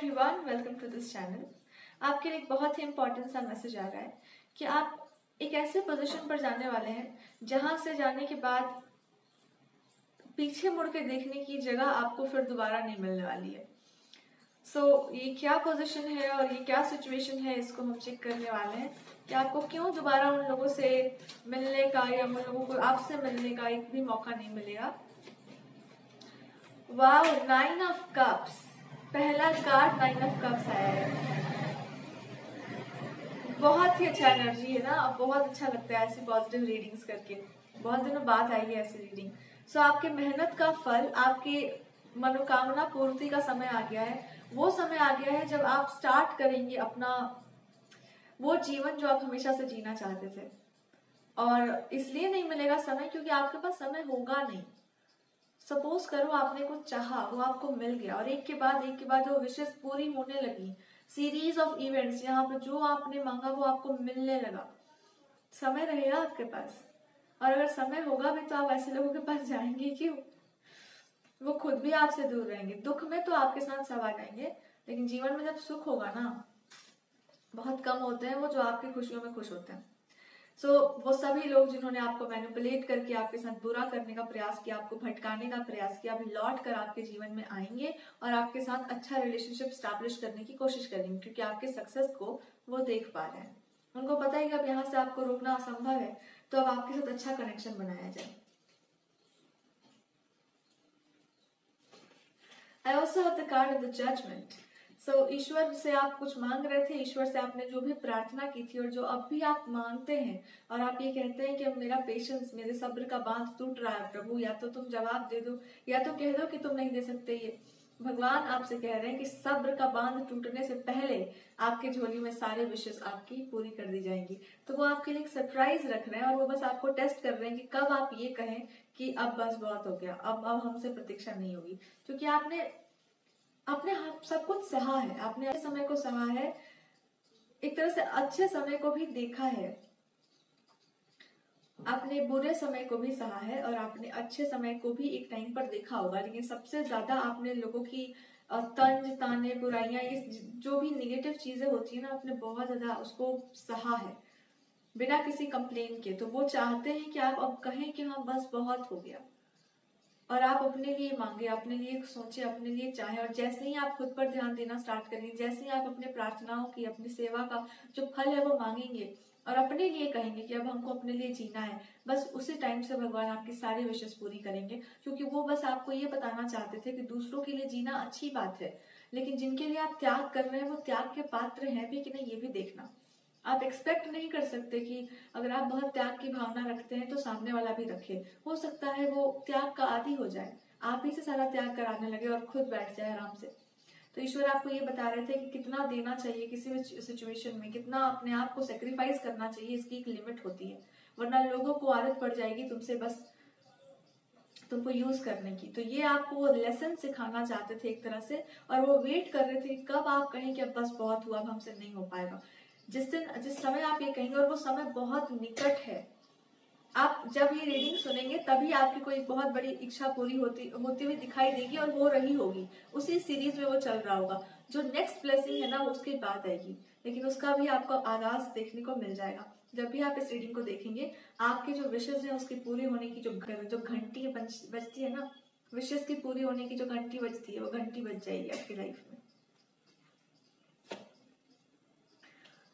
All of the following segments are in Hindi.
Everyone, welcome to this channel. आपके लिए एक बहुत ही इम्पोर्टेंट सा मैसेज आ रहा है कि आप एक ऐसे पोजीशन पर जाने वाले हैं जहां से जाने के बाद पीछे मुड़ के देखने की जगह आपको फिर दोबारा नहीं मिलने वाली है। ये क्या पोजीशन है और ये क्या सिचुएशन है, इसको हम चेक करने वाले हैं कि आपको क्यों दोबारा उन लोगों से मिलने का या उन लोगों को आपसे मिलने का एक भी मौका नहीं मिलेगा। वाओ, 9 ऑफ कप्स, पहला कार्ड 9 ऑफ कप्स आया है। बहुत ही अच्छा एनर्जी है ना, बहुत अच्छा लगता है ऐसी पॉजिटिव रीडिंग्स करके। बहुत दिनों बाद आई है ऐसी रीडिंग। आपके मेहनत का फल, आपके मनोकामना पूर्ति का समय आ गया है। वो समय आ गया है जब आप स्टार्ट करेंगे अपना वो जीवन जो आप हमेशा से जीना चाहते थे। और इसलिए नहीं मिलेगा समय क्योंकि आपके पास समय होगा नहीं। सपोज करो आपने कुछ चाहा, वो आपको मिल गया और एक के बाद वो विशेष पूरी होने लगी। सीरीज ऑफ इवेंट्स, यहाँ पे जो आपने मांगा वो आपको मिलने लगा। समय रहेगा आपके पास, और अगर समय होगा भी तो आप ऐसे लोगों के पास जाएंगे क्यों? वो खुद भी आपसे दूर रहेंगे। दुख में तो आपके साथ सब आ जाएंगे, लेकिन जीवन में जब सुख होगा ना, बहुत कम होते हैं वो जो आपकी खुशियों में खुश होते हैं। वो सभी लोग जिन्होंने आपको मैनिपुलेट करके आपके साथ बुरा करने का प्रयास किया, आपको भटकाने का प्रयास किया, अभी लौट कर आपके जीवन में आएंगे और आपके साथ अच्छा रिलेशनशिप स्टैब्लिश करने की कोशिश करेंगे, क्योंकि आपके सक्सेस को वो देख पा रहे हैं। उनको पता है कि अब यहाँ से आपको रोकना असंभव है, तो अब आपके साथ अच्छा कनेक्शन बनाया जाए। I also have the card of the judgment. ईश्वर से आप कुछ मांग रहे थे, ईश्वर से आपने जो भी प्रार्थना की थी और जो अब भी आप मांगते हैं, और आप ये कहते हैं कि अब मेरा पेशेंस, मेरे सब्र का बांध टूट रहा है प्रभु, या तो तुम जवाब दे दो या तो कह दो कि तुम नहीं दे सकते। ये भगवान आपसे कह रहे हैं कि सब्र का बांध टूटने से पहले आपके झोली में सारे विशेष आपकी पूरी कर दी जाएंगी। तो वो आपके लिए एक सरप्राइज रख रहे हैं और वो बस आपको टेस्ट कर रहे हैं कि कब आप ये कहें कि अब बस बहुत हो गया, अब हमसे प्रतीक्षा नहीं होगी। क्योंकि आपने सब कुछ सहा है, आपने अच्छे समय को सहा है, एक तरह से अच्छे समय को भी देखा है, आपने बुरे समय को भी सहा है और आपने अच्छे समय को भी एक टाइम पर देखा होगा। लेकिन सबसे ज्यादा आपने लोगों की तंज ताने, बुराइयां, ये जो भी निगेटिव चीजें होती है ना, आपने बहुत ज्यादा उसको सहा है बिना किसी कंप्लेन के। तो वो चाहते हैं कि आप अब कहें कि हाँ बस बहुत हो गया, और आप अपने लिए मांगे, अपने लिए सोचे, अपने लिए चाहे। और जैसे ही आप खुद पर ध्यान देना स्टार्ट करेंगे, जैसे ही आप अपने प्रार्थनाओं की, अपनी सेवा का जो फल है वो मांगेंगे और अपने लिए कहेंगे कि अब हमको अपने लिए जीना है, बस उसी टाइम से भगवान आपकी सारी विशेष पूरी करेंगे। क्योंकि वो बस आपको ये बताना चाहते थे कि दूसरों के लिए जीना अच्छी बात है, लेकिन जिनके लिए आप त्याग कर रहे हैं वो त्याग के पात्र हैं भी कि नहीं, ये भी देखना। आप एक्सपेक्ट नहीं कर सकते कि अगर आप बहुत त्याग की भावना रखते हैं तो सामने वाला भी रखे। हो सकता है वो त्याग का आदी हो जाए, आप ही से सारा त्याग कराने लगे और खुद बैठ जाए आराम से। तो ईश्वर आपको ये बता रहे थे कि कितना देना चाहिए किसी भी सिचुएशन में, कितना अपने आप को सेक्रीफाइस करना चाहिए, इसकी एक लिमिट होती है, वरना लोगों को आदत पड़ जाएगी तुमसे बस तुमको यूज करने की। तो ये आपको वो लेसन सिखाना चाहते थे एक तरह से, और वो वेट कर रहे थे कि कब आप कहें कि अब बस बहुत हुआ, अब हमसे नहीं हो पाएगा। जिस समय आप ये कहेंगे, और वो समय बहुत निकट है, आप जब ये रीडिंग सुनेंगे तभी आपकी कोई बहुत बड़ी इच्छा पूरी होती हुई दिखाई देगी और हो रही होगी। उसी सीरीज में वो चल रहा होगा। जो नेक्स्ट ब्लेसिंग है ना, वो उसके बाद आएगी, लेकिन उसका भी आपको आगाज देखने को मिल जाएगा। जब भी आप इस रीडिंग को देखेंगे, आपके जो विशेष है उसकी पूरी होने की जो घंटी बजती है ना, विशेष की पूरी होने की जो घंटी बजती है, वो घंटी बज जाएगी आपकी लाइफ में।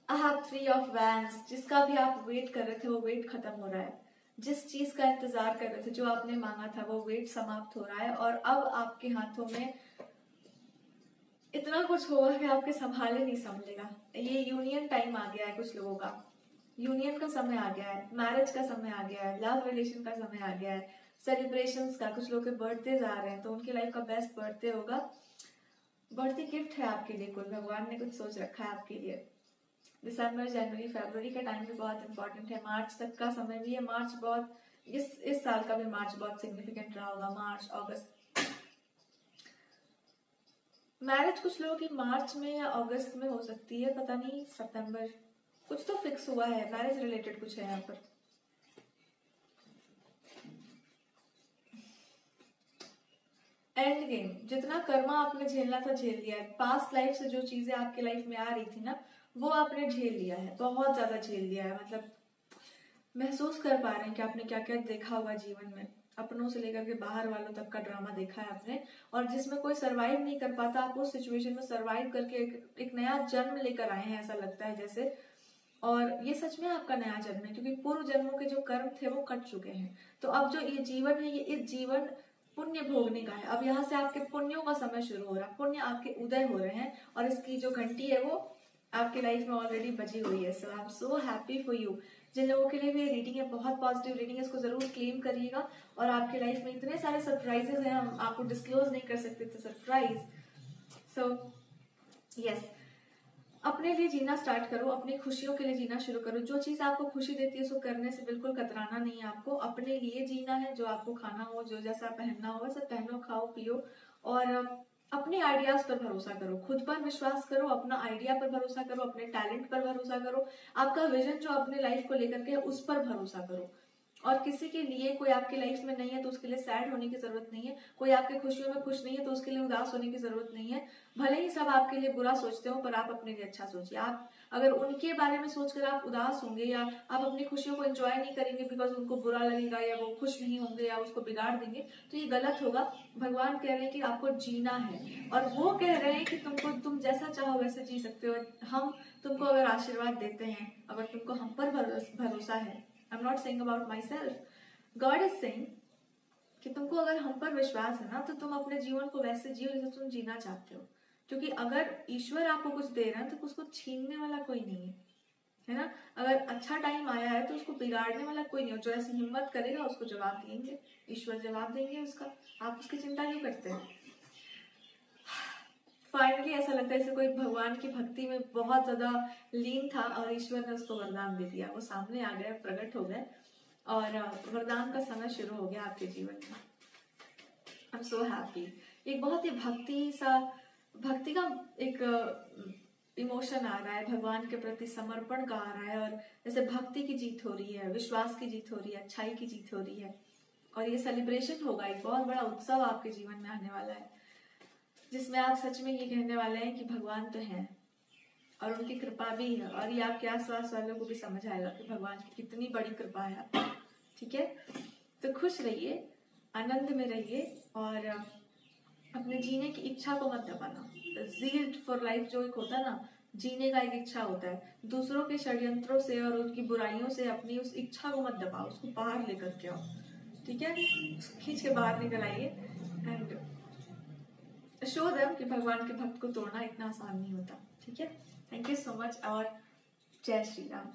I have 3 of Wands, जिसका भी आप वेट कर रहे थे वो वेट खत्म हो रहा है। जिस चीज का इंतजार कर रहे थे, जो आपने मांगा था, वो वेट समाप्त हो रहा है। और अब आपके हाथों में इतना कुछ होगा कि आपके संभाले नहीं संभलेगा। ये यूनियन टाइम आ गया है, कुछ लोगों का यूनियन का समय आ गया है, मैरिज का समय आ गया है, लव रिलेशन का समय आ गया है, सेलिब्रेशंस का। कुछ लोग के बर्थडे आ रहे हैं, तो उनके लाइफ का बेस्ट बर्थडे होगा। बर्थडे गिफ्ट है आपके लिए, कोई भगवान ने कुछ सोच रखा है आपके लिए। दिसंबर, जनवरी, फरवरी का टाइम भी बहुत इंपॉर्टेंट है। मार्च तक का समय भी है। मार्च बहुत, इस साल का भी मार्च बहुत सिग्निफिकेंट रहा होगा। मार्च, अगस्त। मैरिज कुछ लोगों की मार्च में या अगस्त में हो सकती है, पता नहीं, सितंबर, कुछ तो फिक्स हुआ है। मैरिज रिलेटेड कुछ है यहाँ पर। एंड गेम, जितना कर्मा आपने झेलना था झेल लिया है। पास्ट लाइफ से जो चीजें आपके लाइफ में आ रही थी ना, वो आपने झेल लिया है, बहुत ज्यादा झेल लिया है। मतलब महसूस कर पा रहे हैं कि आपने क्या क्या देखा होगा जीवन में, अपनों से लेकर के बाहर वालों तक का ड्रामा देखा है आपने, और जिसमें कोई सरवाइव नहीं कर पाता, आप उस सिचुएशन में सरवाइव करके एक नया जन्म लेकर आए हैं, ऐसा लगता है जैसे। और ये सच में आपका नया जन्म है, क्योंकि पूर्व जन्मों के जो कर्म थे वो कट चुके हैं। तो अब जो ये जीवन है, ये इस जीवन पुण्य भोगने का है। अब यहाँ से आपके पुण्यों का समय शुरू हो रहा है, पुण्य आपके उदय हो रहे हैं, और इसकी जो घंटी है वो आपके लाइफ में ऑलरेडी बजी हुई है। So I am so happy for you. जिन लोगों के लिए भी ये रीडिंग है, बहुत पॉजिटिव रीडिंग है, इसको जरूर क्लेम करिएगा। और आपके लाइफ में इतने सारे सरप्राइजेस हैं, हम आपको डिस्क्लोज नहीं कर सकते थे सरप्राइज। सो यस, अपने लिए जीना स्टार्ट करो, अपनी खुशियों के लिए जीना शुरू करो। जो चीज आपको खुशी देती है उसको करने से बिल्कुल कतराना नहीं है आपको। अपने लिए जीना है, जो आपको खाना हो, जो जैसा पहनना हो वैसा पहनो, खाओ पियो, और अपने आइडियाज पर भरोसा करो, खुद पर विश्वास करो, अपना आइडिया पर भरोसा करो, अपने टैलेंट पर भरोसा करो, आपका विजन जो अपने लाइफ को लेकर के उस पर भरोसा करो। और किसी के लिए, कोई आपके लाइफ में नहीं है तो उसके लिए सैड होने की जरूरत नहीं है, कोई आपके खुशियों में खुश नहीं है तो उसके लिए उदास होने की जरूरत नहीं है। भले ही सब आपके लिए बुरा सोचते हो, पर आप अपने लिए अच्छा सोचिए। आप अगर उनके बारे में सोचकर आप उदास होंगे, या आप अपनी खुशियों को एंजॉय नहीं करेंगे बिकॉज उनको बुरा लगेगा, या वो खुश नहीं होंगे, या उसको बिगाड़ देंगे, तो ये गलत होगा। भगवान कह रहे हैं कि आपको जीना है, और वो कह रहे हैं कि तुम जैसा चाहो वैसे जी सकते हो। हम तुमको अगर आशीर्वाद देते हैं, अगर तुमको हम पर भरोसा है, I am not saying about my self, God is saying कि तुमको अगर हम पर विश्वास है ना, तो तुम अपने जीवन को वैसे जियो जैसे तुम जीना चाहते हो। क्योंकि अगर ईश्वर आपको कुछ दे रहा है तो उसको छीनने वाला कोई नहीं है ना। अगर अच्छा टाइम आया है तो उसको बिगाड़ने वाला कोई नहीं है। जो ऐसी हिम्मत करेगा उसको जवाब देंगे, ईश्वर जवाब देंगे उसका। आप उसकी चिंता क्यों करते हैं? फाइनली ऐसा लगता है जैसे कोई भगवान की भक्ति में बहुत ज्यादा लीन था और ईश्वर ने उसको वरदान दे दिया, वो सामने आ गए, प्रकट हो गए, और वरदान का समय शुरू हो गया आपके जीवन में। आई एम सो हैप्पी। एक बहुत ही भक्ति का एक इमोशन आ रहा है, भगवान के प्रति समर्पण का आ रहा है, और जैसे भक्ति की जीत हो रही है, विश्वास की जीत हो रही है, अच्छाई की जीत हो रही है, और ये सेलिब्रेशन होगा, एक बहुत बड़ा उत्सव आपके जीवन में आने वाला है, जिसमें आप सच में ये कहने वाले हैं कि भगवान तो है और उनकी कृपा भी है, और ये आपके आसपास वालों को भी समझ आएगा कि भगवान की कितनी बड़ी कृपा है। ठीक है, तो खुश रहिए, आनंद में रहिए, और अपने जीने की इच्छा को मत दबाना। ज़ील फॉर लाइफ जो एक होता है ना, जीने का एक इच्छा होता है, दूसरों के षड्यंत्रों से और उनकी बुराइयों से अपनी उस इच्छा को मत दबाओ, उसको बाहर लेकर के आओ। ठीक है, खींच के बाहर निकल आइए, एंड शो देम कि भगवान के भक्त को तोड़ना इतना आसान नहीं होता। ठीक है, थैंक यू सो मच, और जय श्री राम।